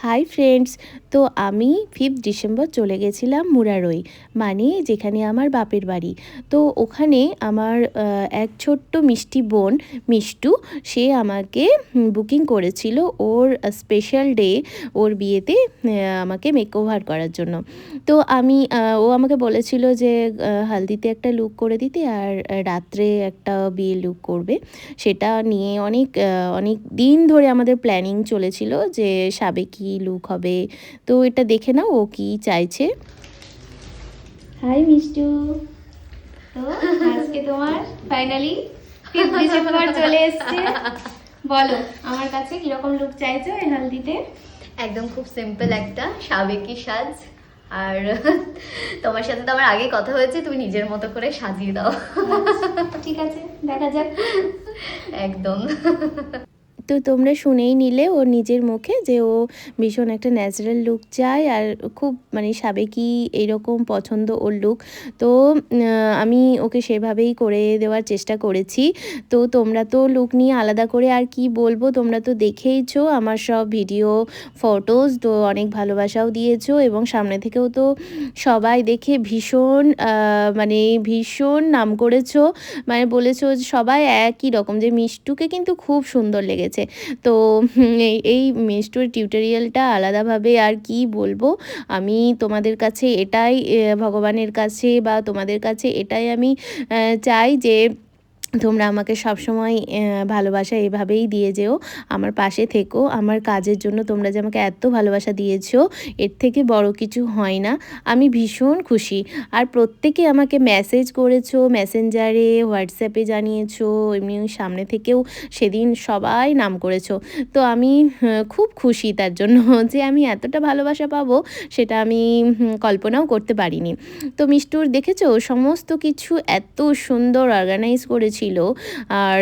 Hi friends. তো আমি 5 December চলে গেছিলাম মুরারই, মানে যেখানে আমার বাপের বাড়ি। তো ওখানে আমার এক ছোট্ট মিষ্টি বোন মিষ্টু, সে আমাকে বুকিং করেছিল ওর স্পেশাল ডে, ওর বিয়েতে আমাকে মেকওভার করার জন্য। তো ও আমাকে বলেছিল যে হালদিতে একটা লুক করে দিতে, আর রাত্রে একটা বিয়ে লুক করবে। সেটা নিয়ে অনেক দিন ধরে আমাদের প্ল্যানিং চলেছিল যে সাবেকি লুক হবে। তো এটা দেখে নাও ও কি চাইছে। হাই মিষ্টু। তো আজকে তোমার ফাইনালি 5 ডিসেম্বর চলে এসেছে। বলো আমার কাছে কিরকম লুক চাইছো এই হালদিতে? একদম খুব সিম্পল একটা সাবেকি সাজ। আর তোমার সাথে তো আমার আগে কথা হয়েছে, তুমি নিজের মতো করে সাজিয়ে দাও। ঠিক আছে, দেখা যাক। একদম। তো তোমরা শুনেই নিলে ওর নিজের মুখে যে ও ভীষণ একটা ন্যাচারাল লুক চায়, আর খুব মানে সাবেকি এইরকম পছন্দ ওর লুক। তো আমি ওকে সেভাবেই করে দেওয়ার চেষ্টা করেছি। তো তোমরা তো লুক নিয়ে আলাদা করে আর কি বলবো, তোমরা তো দেখেইছো আমার সব ভিডিও ফটোস, তো অনেক ভালোবাসাও দিয়েছো, এবং সামনে থেকেও তো সবাই দেখে ভীষণ নাম করেছো। মানে বলেছো যে সবাই একই রকম, যে মিষ্টুকে কিন্তু খুব সুন্দর লেগেছে। তো এই মিষ্টুর টিউটোরিয়ালটা আলাদাভাবে আর কি বলবো, আমি তোমাদের কাছে এটাই ভগবানের কাছে বা তোমাদের কাছে এটাই আমি চাই যে তোমরা আমাকে সবসময় ভালোবাসা এভাবেই দিয়ে যেও, আমার পাশে থেকো। আমার কাজের জন্য তোমরা যে আমাকে এত ভালোবাসা দিয়েছো, এর থেকে বড় কিছু হয় না। আমি ভীষণ খুশি। আর প্রত্যেকে আমাকে মেসেজ করেছো, মেসেঞ্জারে, হোয়াটসঅ্যাপে জানিয়েছো, এমনি সামনে থেকেও সেদিন সবাই নাম করেছো। তো আমি খুব খুশি তার জন্য যে আমি এতটা ভালোবাসা পাবো, সেটা আমি কল্পনাও করতে পারিনি। তো মিষ্টুর দেখেছো সমস্ত কিছু এত সুন্দর অর্গানাইজ করেছিল। আর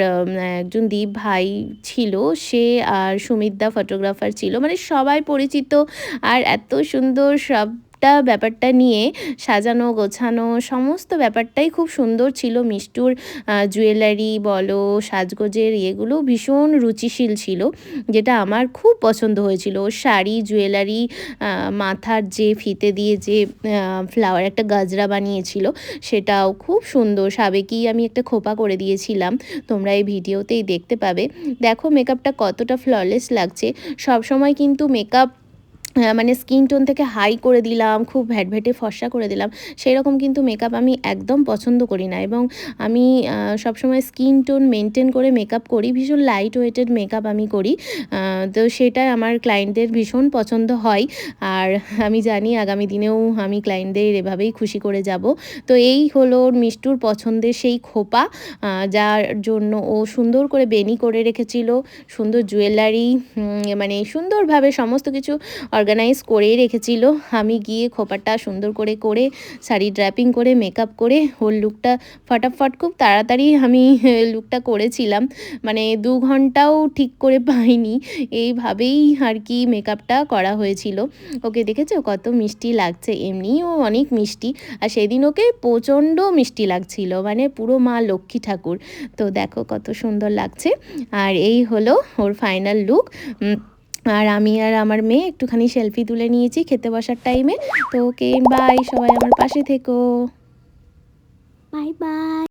একজন দীপ ভাই ছিল, সে আর সুমিতদা ফটোগ্রাফার ছিল, মানে সবাই পরিচিত। আর এত সুন্দর ব্যাপারটা নিয়ে সাজানো গোছানো সমস্ত ব্যাপারটাই খুব সুন্দর ছিল। মিষ্টুর জুয়েলারি বলো, সাজগোজের ইয়েগুলো ভীষণ রুচিশীল ছিল, যেটা আমার খুব পছন্দ হয়েছিল। ওর শাড়ি, জুয়েলারি, মাথার যে ফিতে দিয়ে যে ফ্লাওয়ার একটা গাজরা বানিয়েছিল, সেটাও খুব সুন্দর। সাবেকি আমি একটা খোপা করে দিয়েছিলাম, তোমরা এই ভিডিওতেই দেখতে পাবে। দেখো মেকআপটা কতটা ফ্ললেস লাগছে। সব সময় কিন্তু মেকআপ মানে স্কিন টোন থেকে হাই করে দিলাম, খুব ভ্যাটভ্যাটে ফর্সা করে দিলাম, সেই রকম কিন্তু মেকআপ আমি একদম পছন্দ করি না। এবং আমি সবসময় স্কিন টোন মেনটেন করে মেকআপ করি, ভীষণ লাইট ওয়েটেড মেকআপ আমি করি। তো সেটা আমার ক্লায়েন্টদের ভীষণ পছন্দ হয়। আর আমি জানি আগামী দিনেও আমি ক্লায়েন্টদের এভাবেই খুশি করে যাব। তো এই হলো ওর মিষ্টুর পছন্দের সেই খোপা, যার জন্য ও সুন্দর করে বেনি করে রেখেছিল, সুন্দর জুয়েলারি, মানে সুন্দরভাবে সমস্ত কিছু অর্গানাইজ করেই রেখেছিল। আমি গিয়ে খোপাটা সুন্দর করে শাড়ি ড্র্যাপিং করে মেকআপ করে ওর লুকটা ফটাফট খুব তাড়াতাড়ি আমি লুকটা করেছিলাম, মানে 2 ঘন্টাও ঠিক করে পাইনি। এইভাবেই আর কি মেকআপটা করা হয়েছিল। ওকে দেখেছো কত মিষ্টি লাগছে, এমনিও অনেক মিষ্টি, আর সেদিন ওকে প্রচণ্ড মিষ্টি লাগছিল, মানে পুরো মা লক্ষ্মী ঠাকুর। তো দেখো কত সুন্দর লাগছে। আর এই হলো ওর ফাইনাল লুক। আর আমি আর আমার মেয়ে একটুখানি সেলফি তুলে নিয়েছি খেতে বসার টাইমে। তো ওকে বাই, সবাই আমার পাশে থেকো। Bye bye.